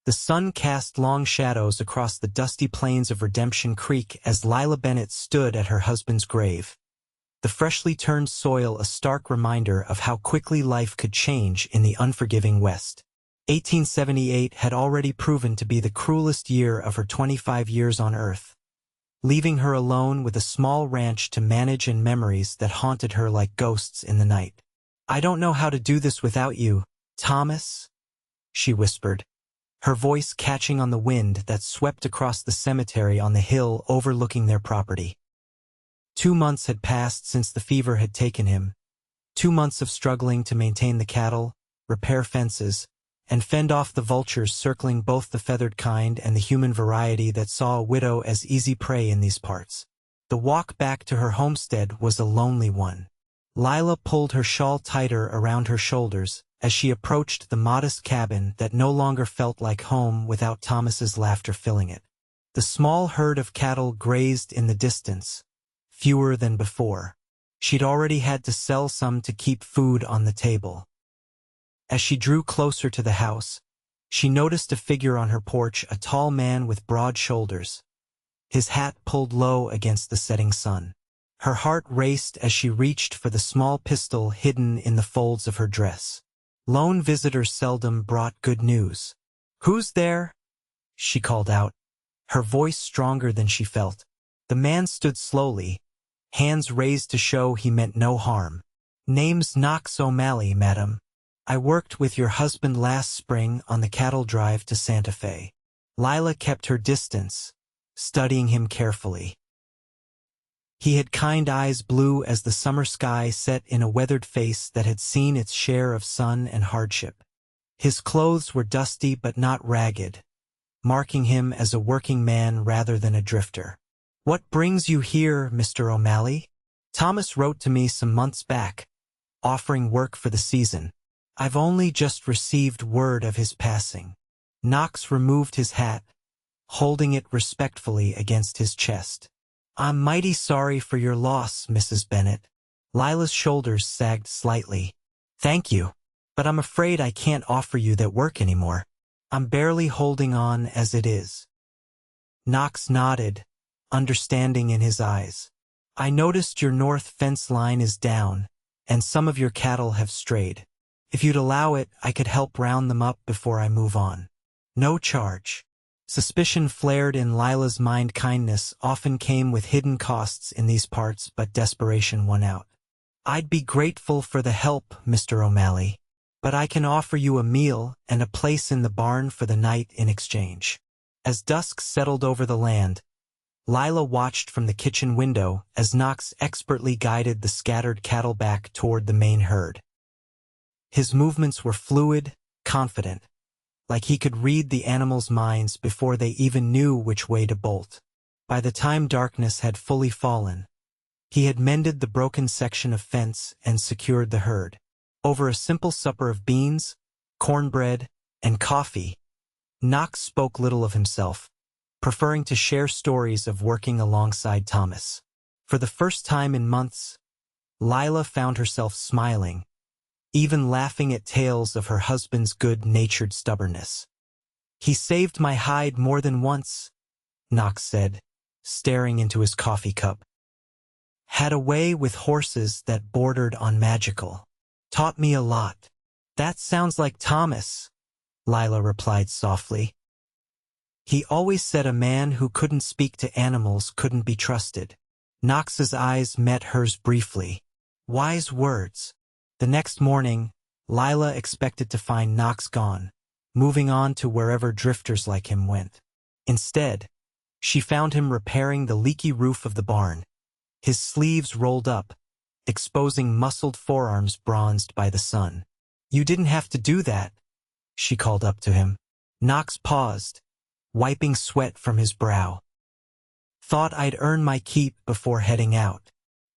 The sun cast long shadows across the dusty plains of Redemption Creek as Lila Bennett stood at her husband's grave. The freshly turned soil a stark reminder of how quickly life could change in the unforgiving West. 1878 had already proven to be the cruelest year of her 25 years on Earth, leaving her alone with a small ranch to manage and memories that haunted her like ghosts in the night. "I don't know how to do this without you, Thomas," she whispered, her voice catching on the wind that swept across the cemetery on the hill overlooking their property. 2 months had passed since the fever had taken him, 2 months of struggling to maintain the cattle, repair fences, and fend off the vultures circling both the feathered kind and the human variety that saw a widow as easy prey in these parts. The walk back to her homestead was a lonely one. Lila pulled her shawl tighter around her shoulders as she approached the modest cabin that no longer felt like home without Thomas's laughter filling it. The small herd of cattle grazed in the distance, fewer than before. She'd already had to sell some to keep food on the table. As she drew closer to the house, she noticed a figure on her porch, a tall man with broad shoulders, his hat pulled low against the setting sun. Her heart raced as she reached for the small pistol hidden in the folds of her dress. Lone visitors seldom brought good news. "Who's there?" she called out, her voice stronger than she felt. The man stood slowly, hands raised to show he meant no harm. "Name's Knox O'Malley, madam. I worked with your husband last spring on the cattle drive to Santa Fe." Lila kept her distance, studying him carefully. He had kind eyes blue as the summer sky set in a weathered face that had seen its share of sun and hardship. His clothes were dusty but not ragged, marking him as a working man rather than a drifter. "What brings you here, Mr. O'Malley?" "Thomas wrote to me some months back, offering work for the season. I've only just received word of his passing." Knox removed his hat, holding it respectfully against his chest. "I'm mighty sorry for your loss, Mrs. Bennett." Lila's shoulders sagged slightly. "Thank you, but I'm afraid I can't offer you that work anymore. I'm barely holding on as it is." Knox nodded, understanding in his eyes. "I noticed your north fence line is down, and some of your cattle have strayed. If you'd allow it, I could help round them up before I move on. No charge." Suspicion flared in Lila's mind. Kindness often came with hidden costs in these parts, but desperation won out. "I'd be grateful for the help, Mr. O'Malley, but I can offer you a meal and a place in the barn for the night in exchange." As dusk settled over the land, Lila watched from the kitchen window as Knox expertly guided the scattered cattle back toward the main herd. His movements were fluid, confident, like he could read the animals' minds before they even knew which way to bolt. By the time darkness had fully fallen, he had mended the broken section of fence and secured the herd. Over a simple supper of beans, cornbread, and coffee, Knox spoke little of himself, preferring to share stories of working alongside Thomas. For the first time in months, Lila found herself smiling, even laughing at tales of her husband's good-natured stubbornness. "He saved my hide more than once," Knox said, staring into his coffee cup. "Had a way with horses that bordered on magical. Taught me a lot." "That sounds like Thomas," Lila replied softly. "He always said a man who couldn't speak to animals couldn't be trusted." Knox's eyes met hers briefly. Wise words. The next morning, Lila expected to find Knox gone, moving on to wherever drifters like him went. Instead, she found him repairing the leaky roof of the barn, his sleeves rolled up, exposing muscled forearms bronzed by the sun. "You didn't have to do that," she called up to him. Knox paused, wiping sweat from his brow. "Thought I'd earn my keep before heading out.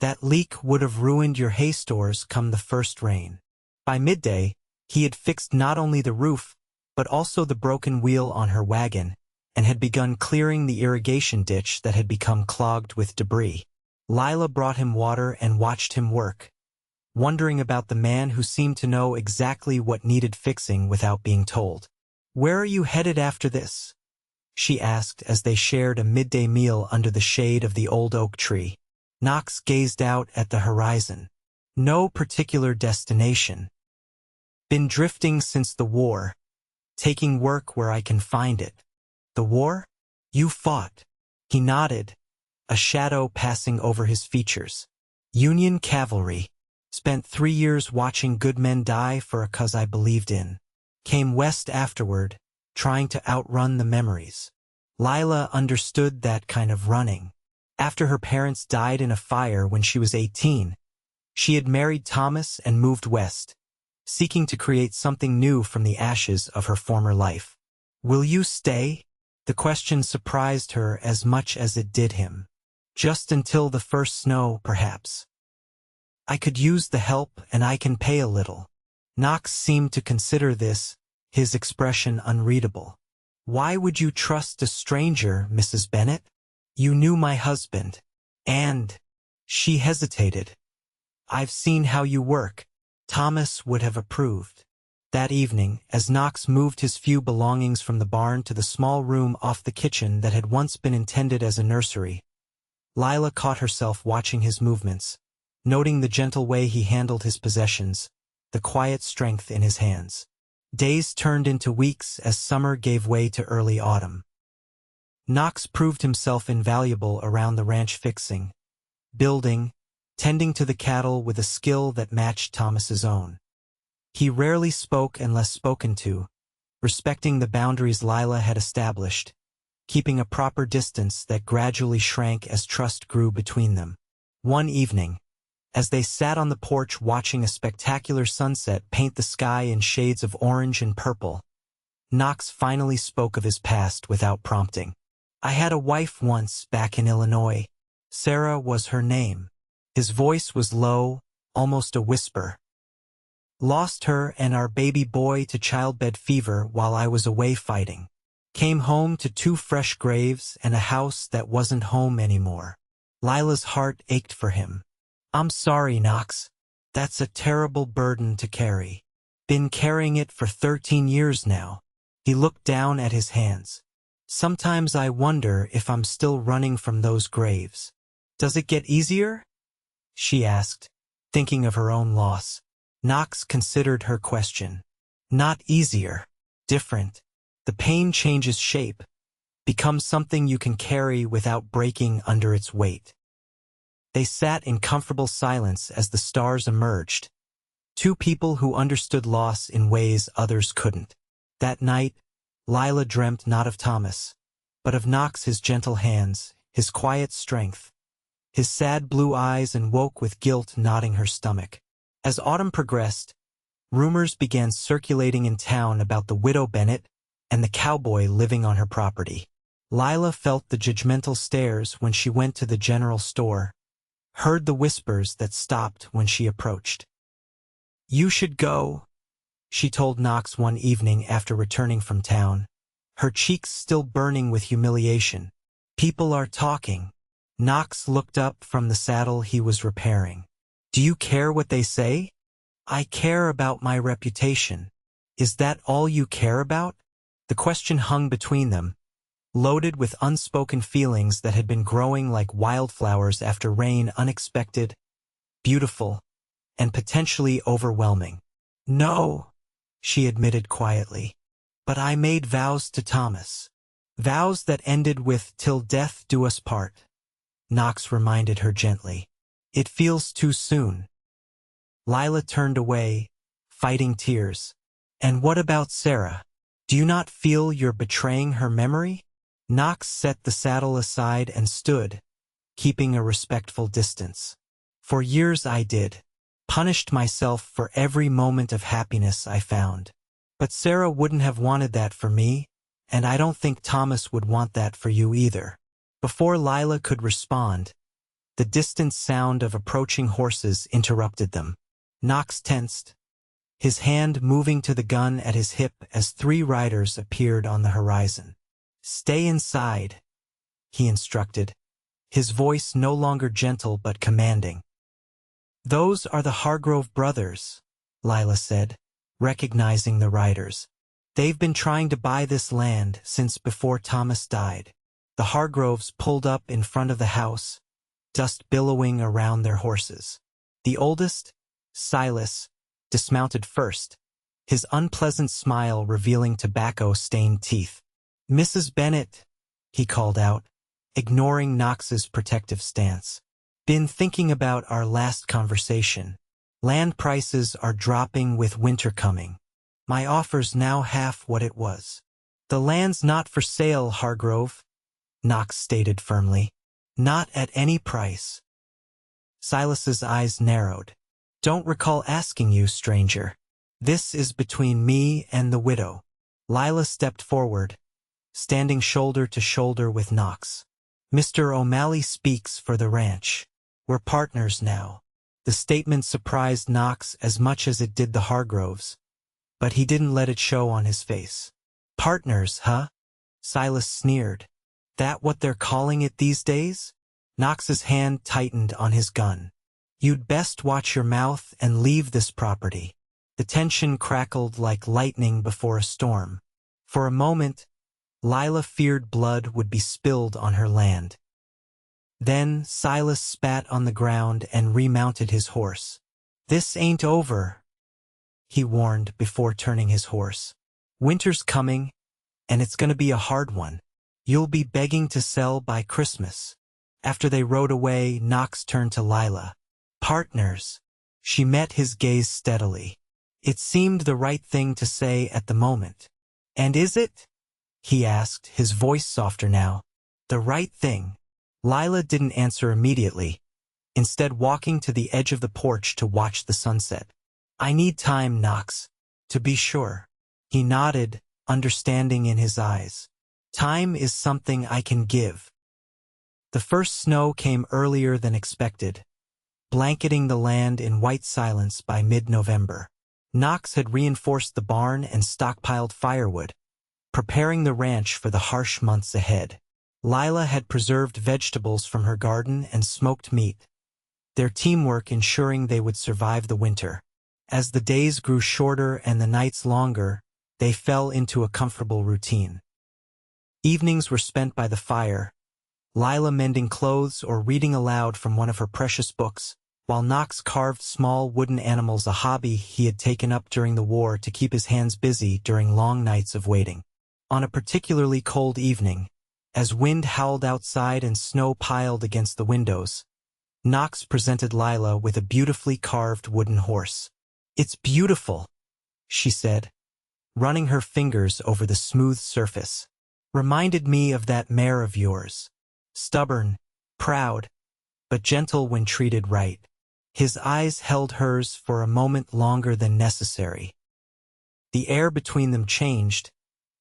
That leak would have ruined your hay stores come the first rain." By midday, he had fixed not only the roof, but also the broken wheel on her wagon, and had begun clearing the irrigation ditch that had become clogged with debris. Lila brought him water and watched him work, wondering about the man who seemed to know exactly what needed fixing without being told. "Where are you headed after this?" she asked as they shared a midday meal under the shade of the old oak tree. Knox gazed out at the horizon. "No particular destination. Been drifting since the war, taking work where I can find it." "The war? You fought?" He nodded, a shadow passing over his features. "Union cavalry. Spent 3 years watching good men die for a cause I believed in. Came west afterward, trying to outrun the memories." Lila understood that kind of running. After her parents died in a fire when she was 18, she had married Thomas and moved west, seeking to create something new from the ashes of her former life. "Will you stay?" The question surprised her as much as it did him. "Just until the first snow, perhaps. I could use the help and I can pay a little." Knox seemed to consider this, his expression unreadable. "Why would you trust a stranger, Mrs. Bennett? You knew my husband. And—" she hesitated. "I've seen how you work. Thomas would have approved." That evening, as Knox moved his few belongings from the barn to the small room off the kitchen that had once been intended as a nursery, Lila caught herself watching his movements, noting the gentle way he handled his possessions, the quiet strength in his hands. Days turned into weeks as summer gave way to early autumn. Knox proved himself invaluable around the ranch, fixing, building, tending to the cattle with a skill that matched Thomas's own. He rarely spoke unless spoken to, respecting the boundaries Lila had established, keeping a proper distance that gradually shrank as trust grew between them. One evening, as they sat on the porch watching a spectacular sunset paint the sky in shades of orange and purple, Knox finally spoke of his past without prompting. "I had a wife once back in Illinois. Sarah was her name." His voice was low, almost a whisper. "Lost her and our baby boy to childbed fever while I was away fighting. Came home to 2 fresh graves and a house that wasn't home anymore." Lila's heart ached for him. "I'm sorry, Knox. That's a terrible burden to carry. Been carrying it for 13 years now." He looked down at his hands. "Sometimes I wonder if I'm still running from those graves." "Does it get easier?" she asked, thinking of her own loss. Knox considered her question. "Not easier. Different. The pain changes shape, becomes something you can carry without breaking under its weight." They sat in comfortable silence as the stars emerged, 2 people who understood loss in ways others couldn't. That night, Lila dreamt not of Thomas, but of Knox, his gentle hands, his quiet strength, his sad blue eyes, and woke with guilt knotting her stomach. As autumn progressed, rumors began circulating in town about the widow Bennett and the cowboy living on her property. Lila felt the judgmental stares when she went to the general store, heard the whispers that stopped when she approached. "You should go," she told Knox one evening after returning from town, her cheeks still burning with humiliation. "People are talking." Knox looked up from the saddle he was repairing. "Do you care what they say?" "I care about my reputation." "Is that all you care about?" The question hung between them, loaded with unspoken feelings that had been growing like wildflowers after rain, unexpected, beautiful, and potentially overwhelming. "No," she admitted quietly. "But I made vows to Thomas. Vows that ended with 'till death do us part,'" Knox reminded her gently. "It feels too soon." Lila turned away, fighting tears. "And what about Sarah? Do you not feel you're betraying her memory?" Knox set the saddle aside and stood, keeping a respectful distance. "For years I did. Punished myself for every moment of happiness I found. But Sarah wouldn't have wanted that for me, and I don't think Thomas would want that for you either." Before Lila could respond, the distant sound of approaching horses interrupted them. Knox tensed, his hand moving to the gun at his hip as 3 riders appeared on the horizon. "Stay inside," he instructed, his voice no longer gentle but commanding. "Those are the Hargrove brothers," Lila said, recognizing the riders. They've been trying to buy this land since before Thomas died. The Hargroves pulled up in front of the house, dust billowing around their horses. The oldest, Silas, dismounted first, his unpleasant smile revealing tobacco-stained teeth. "Mrs. Bennett," he called out, ignoring Knox's protective stance. "Been thinking about our last conversation. Land prices are dropping with winter coming. My offer's now half what it was." "The land's not for sale, Hargrove," Knox stated firmly. "Not at any price." Silas's eyes narrowed. "Don't recall asking you, stranger. This is between me and the widow." Lila stepped forward, standing shoulder to shoulder with Knox. "Mr. O'Malley speaks for the ranch. We're partners now." The statement surprised Knox as much as it did the Hargroves, but he didn't let it show on his face. "Partners, huh?" Silas sneered. "That what they're calling it these days?" Knox's hand tightened on his gun. "You'd best watch your mouth and leave this property." The tension crackled like lightning before a storm. For a moment, Lila feared blood would be spilled on her land. Then Silas spat on the ground and remounted his horse. "This ain't over," he warned before turning his horse. "Winter's coming, and it's gonna be a hard one. You'll be begging to sell by Christmas." After they rode away, Knox turned to Lila. "Partners." She met his gaze steadily. It seemed the right thing to say at the moment. "And is it?" he asked, his voice softer now. "The right thing." Lila didn't answer immediately, instead walking to the edge of the porch to watch the sunset. "I need time, Knox, to be sure." He nodded, understanding in his eyes. "Time is something I can give." The first snow came earlier than expected, blanketing the land in white silence by mid-November. Knox had reinforced the barn and stockpiled firewood, preparing the ranch for the harsh months ahead. Lila had preserved vegetables from her garden and smoked meat, their teamwork ensuring they would survive the winter. As the days grew shorter and the nights longer, they fell into a comfortable routine. Evenings were spent by the fire, Lila mending clothes or reading aloud from one of her precious books, while Knox carved small wooden animals, a hobby he had taken up during the war to keep his hands busy during long nights of waiting. On a particularly cold evening, as wind howled outside and snow piled against the windows, Knox presented Lila with a beautifully carved wooden horse. "It's beautiful," she said, running her fingers over the smooth surface. "Reminded me of that mare of yours. Stubborn, proud, but gentle when treated right." His eyes held hers for a moment longer than necessary. The air between them changed,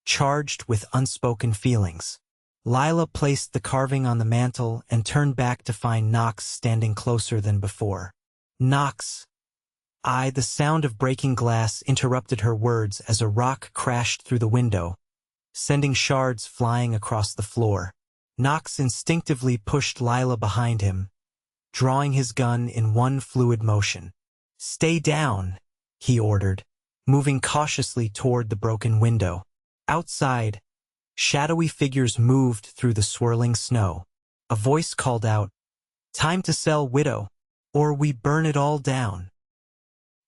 charged with unspoken feelings. Lila placed the carving on the mantel and turned back to find Knox standing closer than before. "Knox." The sound of breaking glass interrupted her words as a rock crashed through the window, sending shards flying across the floor. Knox instinctively pushed Lila behind him, drawing his gun in one fluid motion. "Stay down," he ordered, moving cautiously toward the broken window. Outside, shadowy figures moved through the swirling snow. A voice called out, "Time to sell, widow, or we burn it all down."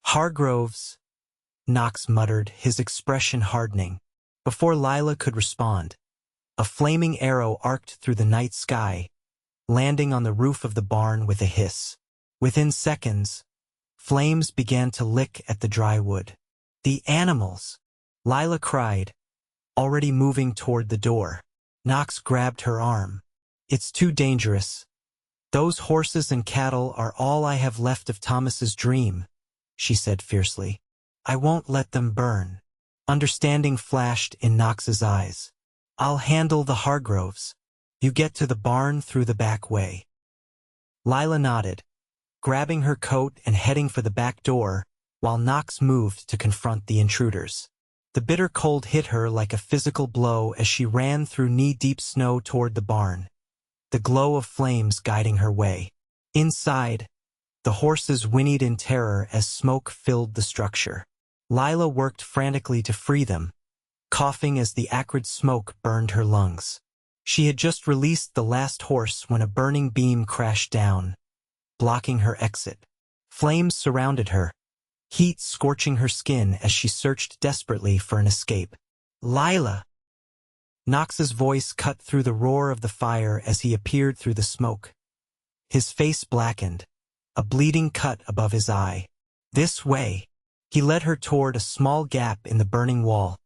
"Hargroves," Knox muttered, his expression hardening. Before Lila could respond, a flaming arrow arced through the night sky, landing on the roof of the barn with a hiss. Within seconds, flames began to lick at the dry wood. "The animals!" Lila cried, already moving toward the door. Knox grabbed her arm. "It's too dangerous. Those horses and cattle are all I have left of Thomas's dream," she said fiercely. "I won't let them burn." Understanding flashed in Knox's eyes. "I'll handle the Hargroves. You get to the barn through the back way." Lila nodded, grabbing her coat and heading for the back door, while Knox moved to confront the intruders. The bitter cold hit her like a physical blow as she ran through knee-deep snow toward the barn, the glow of flames guiding her way. Inside, the horses whinnied in terror as smoke filled the structure. Lila worked frantically to free them, coughing as the acrid smoke burned her lungs. She had just released the last horse when a burning beam crashed down, blocking her exit. Flames surrounded her, heat scorching her skin as she searched desperately for an escape. "Lila!" Knox's voice cut through the roar of the fire as he appeared through the smoke. His face blackened, a bleeding cut above his eye. "This way." He led her toward a small gap in the burning wall,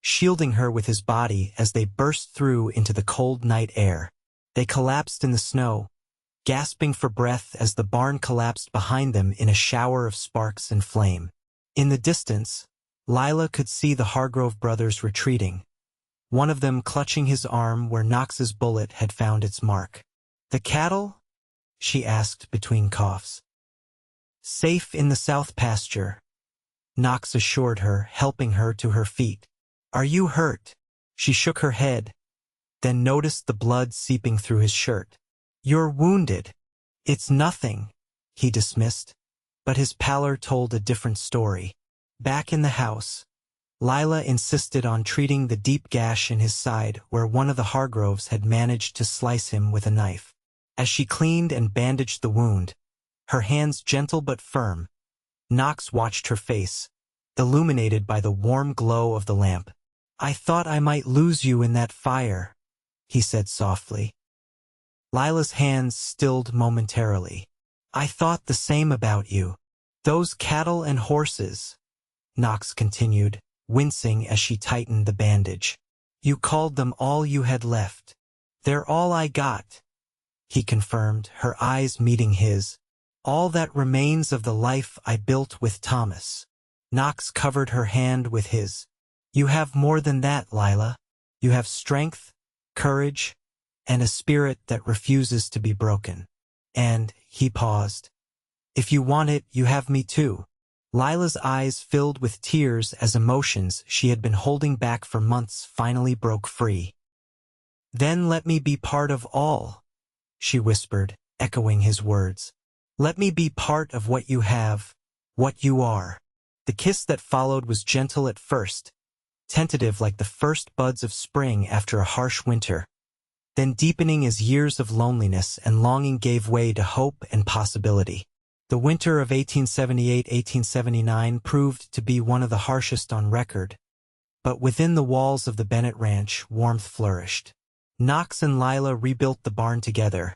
shielding her with his body as they burst through into the cold night air. They collapsed in the snow, gasping for breath as the barn collapsed behind them in a shower of sparks and flame. In the distance, Lila could see the Hargrove brothers retreating, one of them clutching his arm where Knox's bullet had found its mark. "The cattle?" she asked between coughs. "Safe in the south pasture," Knox assured her, helping her to her feet. "Are you hurt?" She shook her head, then noticed the blood seeping through his shirt. "You're wounded." "It's nothing," he dismissed, but his pallor told a different story. Back in the house, Lila insisted on treating the deep gash in his side where one of the Hargroves had managed to slice him with a knife. As she cleaned and bandaged the wound, her hands gentle but firm, Knox watched her face, illuminated by the warm glow of the lamp. "I thought I might lose you in that fire," he said softly. Lila's hands stilled momentarily. "I thought the same about you." "Those cattle and horses," Knox continued, wincing as she tightened the bandage. "You called them all you had left." "They're all I got," he confirmed, her eyes meeting his. "All that remains of the life I built with Thomas." Knox covered her hand with his. "You have more than that, Lila. You have strength, courage, and a spirit that refuses to be broken. And," he paused, "if you want it, you have me too." Lila's eyes filled with tears as emotions she had been holding back for months finally broke free. "Then let me be part of all," she whispered, echoing his words. "Let me be part of what you have, what you are." The kiss that followed was gentle at first, tentative like the first buds of spring after a harsh winter, then deepening as years of loneliness and longing gave way to hope and possibility. The winter of 1878-1879 proved to be one of the harshest on record, but within the walls of the Bennett Ranch, warmth flourished. Knox and Lila rebuilt the barn together,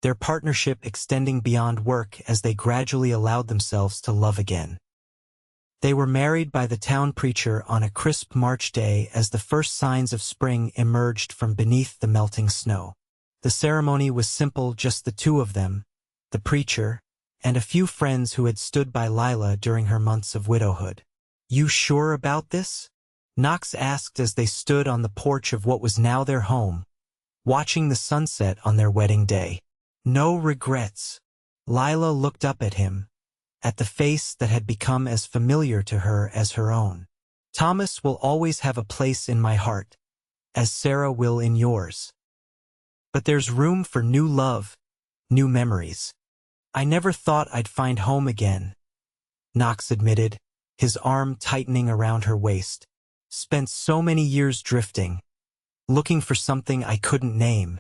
their partnership extending beyond work as they gradually allowed themselves to love again. They were married by the town preacher on a crisp March day as the first signs of spring emerged from beneath the melting snow. The ceremony was simple, just the two of them, the preacher, and a few friends who had stood by Lila during her months of widowhood. "You sure about this?" Knox asked as they stood on the porch of what was now their home, watching the sunset on their wedding day. "No regrets." Lila looked up at him, at the face that had become as familiar to her as her own. "Thomas will always have a place in my heart, as Sarah will in yours. But there's room for new love, new memories." "I never thought I'd find home again," Knox admitted, his arm tightening around her waist. "Spent so many years drifting, looking for something I couldn't name.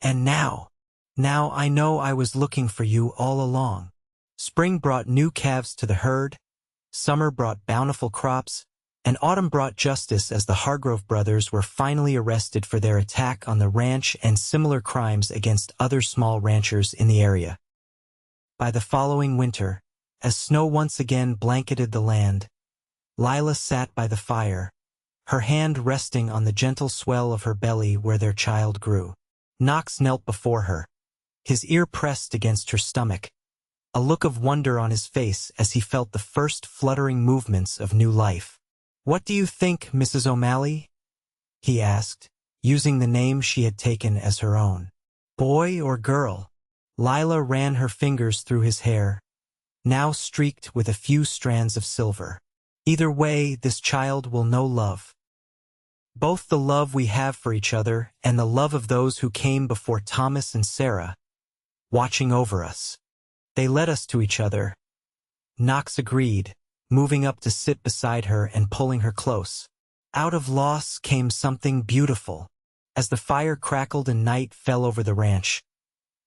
And now I know I was looking for you all along." Spring brought new calves to the herd, summer brought bountiful crops, and autumn brought justice as the Hargrove brothers were finally arrested for their attack on the ranch and similar crimes against other small ranchers in the area. By the following winter, as snow once again blanketed the land, Lila sat by the fire, her hand resting on the gentle swell of her belly where their child grew. Knox knelt before her, his ear pressed against her stomach, a look of wonder on his face as he felt the first fluttering movements of new life. "What do you think, Mrs. O'Malley?" he asked, using the name she had taken as her own. "Boy or girl?" Lila ran her fingers through his hair, now streaked with a few strands of silver. "Either way, this child will know love. Both the love we have for each other and the love of those who came before Thomas and Sarah, watching over us. They led us to each other." Knox agreed, moving up to sit beside her and pulling her close. Out of loss came something beautiful. As the fire crackled and night fell over the ranch,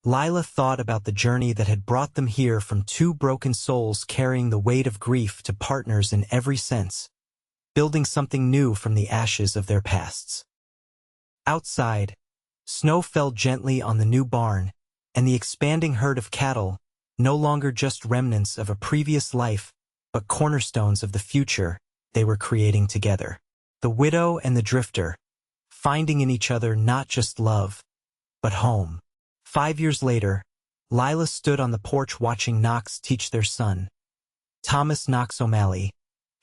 Lila thought about the journey that had brought them here from two broken souls carrying the weight of grief to partners in every sense, building something new from the ashes of their pasts. Outside, snow fell gently on the new barn, and the expanding herd of cattle, no longer just remnants of a previous life, but cornerstones of the future they were creating together. The widow and the drifter, finding in each other not just love, but home. 5 years later, Lila stood on the porch watching Knox teach their son, Thomas Knox O'Malley,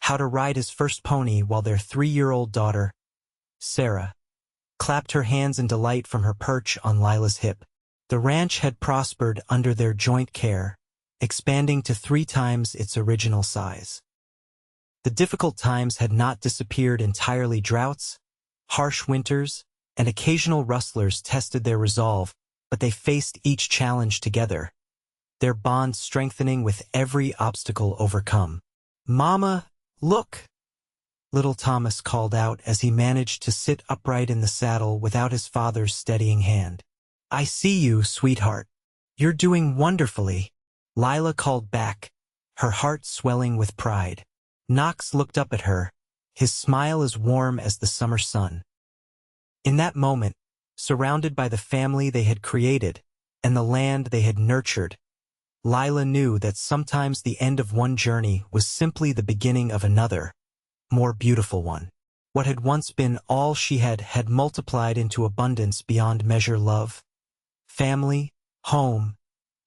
how to ride his first pony while their 3-year-old daughter, Sarah, clapped her hands in delight from her perch on Lila's hip. The ranch had prospered under their joint care, expanding to 3 times its original size. The difficult times had not disappeared entirely. Droughts, harsh winters, and occasional rustlers tested their resolve, but they faced each challenge together, their bond strengthening with every obstacle overcome. "Mama, look!" little Thomas called out as he managed to sit upright in the saddle without his father's steadying hand. "I see you, sweetheart. You're doing wonderfully," Lila called back, her heart swelling with pride. Knox looked up at her, his smile as warm as the summer sun. In that moment, surrounded by the family they had created and the land they had nurtured, Lila knew that sometimes the end of one journey was simply the beginning of another, more beautiful one. What had once been all she had multiplied into abundance beyond measure: love, family, home,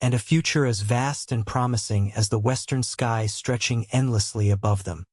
and a future as vast and promising as the western sky stretching endlessly above them.